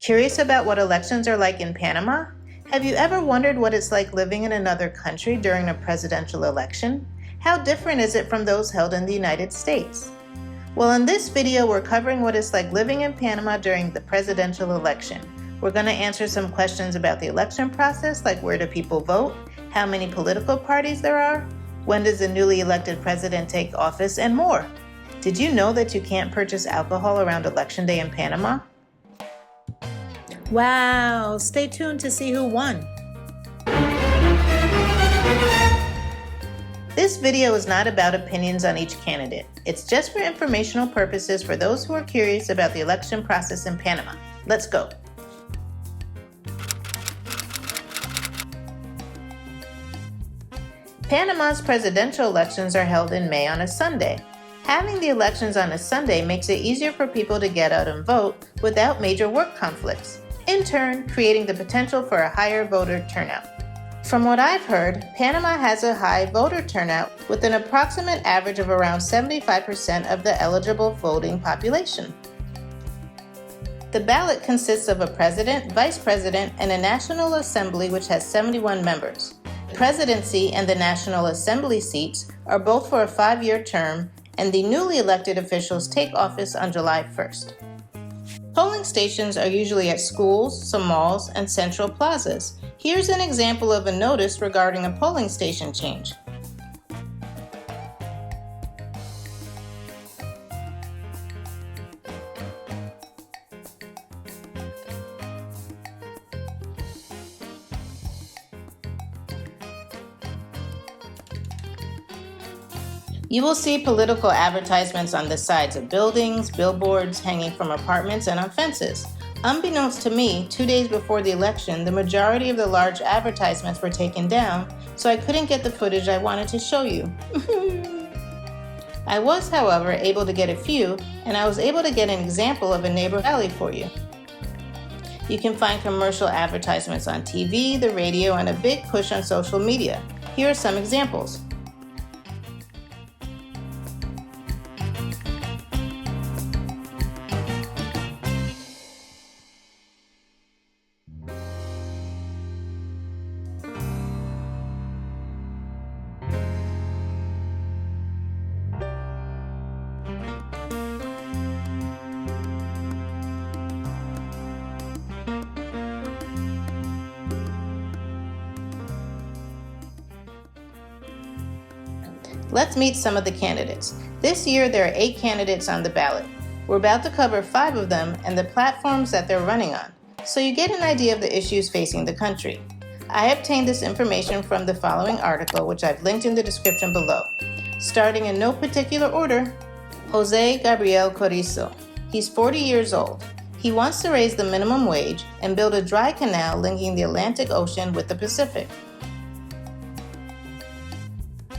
Curious about what elections are like in Panama? Have you ever wondered what it's like living in another country during a presidential election? How different is it from those held in the United States? Well, in this video, we're covering what it's like living in Panama during the presidential election. We're going to answer some questions about the election process, like where do people vote, how many political parties there are, when does the newly elected president take office, and more. Did you know that you can't purchase alcohol around Election Day in Panama? Wow, stay tuned to see who won. This video is not about opinions on each candidate. It's just for informational purposes for those who are curious about the election process in Panama. Let's go. Panama's presidential elections are held in May on a Sunday. Having the elections on a Sunday makes it easier for people to get out and vote without major work conflicts, in turn creating the potential for a higher voter turnout. From what I've heard, Panama has a high voter turnout with an approximate average of around 75% of the eligible voting population. The ballot consists of a president, vice president, and a National Assembly which has 71 members. The presidency and the National Assembly seats are both for a 5-year term, and the newly elected officials take office on July 1st. Polling stations are usually at schools, some malls, and central plazas. Here's an example of a notice regarding a polling station change. You will see political advertisements on the sides of buildings, billboards hanging from apartments, and on fences. Unbeknownst to me, 2 days before the election, the majority of the large advertisements were taken down, so I couldn't get the footage I wanted to show you. I was, however, able to get a few, and I was able to get an example of a neighbor rally for you. You can find commercial advertisements on TV, the radio, and a big push on social media. Here are some examples. Let's meet some of the candidates. This year, there are 8 candidates on the ballot. We're about to cover 5 of them and the platforms that they're running on, so you get an idea of the issues facing the country. I obtained this information from the following article, which I've linked in the description below. Starting in no particular order, Jose Gabriel Corizo. He's 40 years old. He wants to raise the minimum wage and build a dry canal linking the Atlantic Ocean with the Pacific.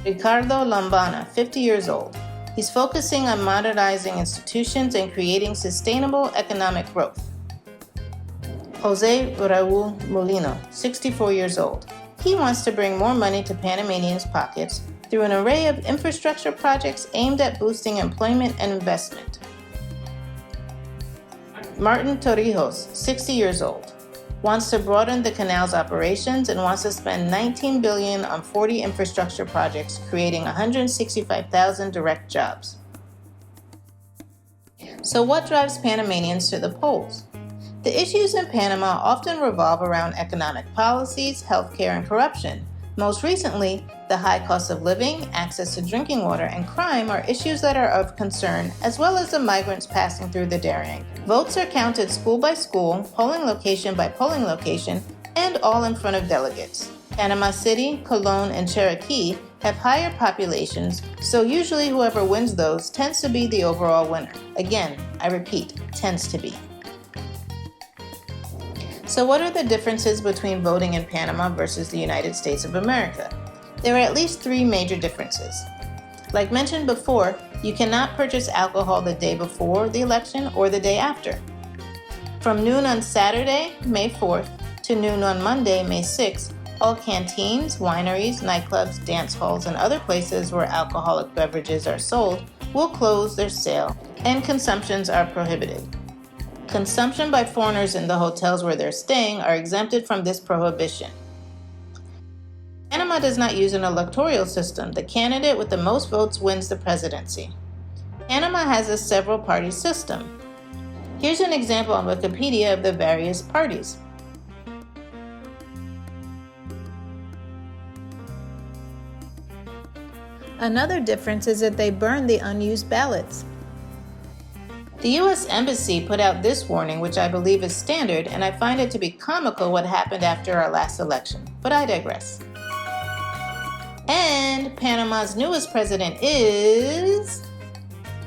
Ricardo Lambana, 50 years old. He's focusing on modernizing institutions and creating sustainable economic growth. Jose Raul Mulino, 64 years old. He wants to bring more money to Panamanians' pockets through an array of infrastructure projects aimed at boosting employment and investment. Martin Torrijos, 60 years old. Wants to broaden the canal's operations and wants to spend $19 billion on 40 infrastructure projects, creating 165,000 direct jobs. So what drives Panamanians to the polls? The issues in Panama often revolve around economic policies, healthcare, and corruption. Most recently, the high cost of living, access to drinking water, and crime are issues that are of concern, as well as the migrants passing through the Darien. Votes are counted school by school, polling location by polling location, and all in front of delegates. Panama City, Colón, and Chiriquí have higher populations, so usually whoever wins those tends to be the overall winner. Again, I repeat, tends to be. So what are the differences between voting in Panama versus the United States of America? There are at least 3 major differences. Like mentioned before, you cannot purchase alcohol the day before the election or the day after. From noon on Saturday, May 4th, to noon on Monday, May 6th, all canteens, wineries, nightclubs, dance halls, and other places where alcoholic beverages are sold will close their sale, and consumptions are prohibited. Consumption by foreigners in the hotels where they're staying are exempted from this prohibition. Panama does not use an electoral system. The candidate with the most votes wins the presidency. Panama has a several-party system. Here's an example on Wikipedia of the various parties. Another difference is that they burn the unused ballots. The U.S. Embassy put out this warning, which I believe is standard, and I find it to be comical what happened after our last election. But I digress. And Panama's newest president is...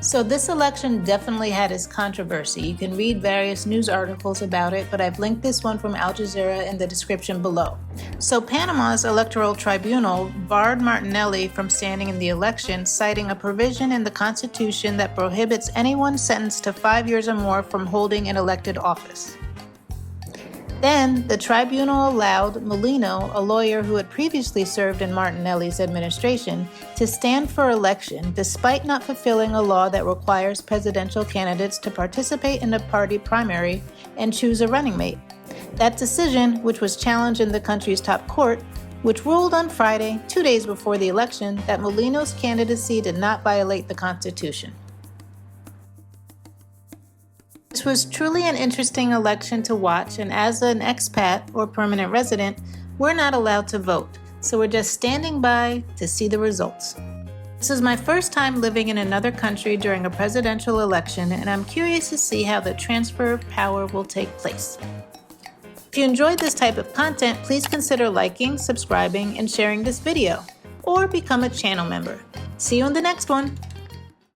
So this election definitely had its controversy. You can read various news articles about it, but I've linked this one from Al Jazeera in the description below. So Panama's electoral tribunal barred Martinelli from standing in the election, citing a provision in the Constitution that prohibits anyone sentenced to 5 years or more from holding an elected office. Then, the tribunal allowed Mulino, a lawyer who had previously served in Martinelli's administration, to stand for election despite not fulfilling a law that requires presidential candidates to participate in a party primary and choose a running mate. That decision, which was challenged in the country's top court, which ruled on Friday, 2 days before the election, that Mulino's candidacy did not violate the Constitution. This was truly an interesting election to watch, and as an expat or permanent resident, we're not allowed to vote, so we're just standing by to see the results. This is my first time living in another country during a presidential election, and I'm curious to see how the transfer of power will take place. If you enjoyed this type of content, please consider liking, subscribing, and sharing this video, or become a channel member. See you in the next one!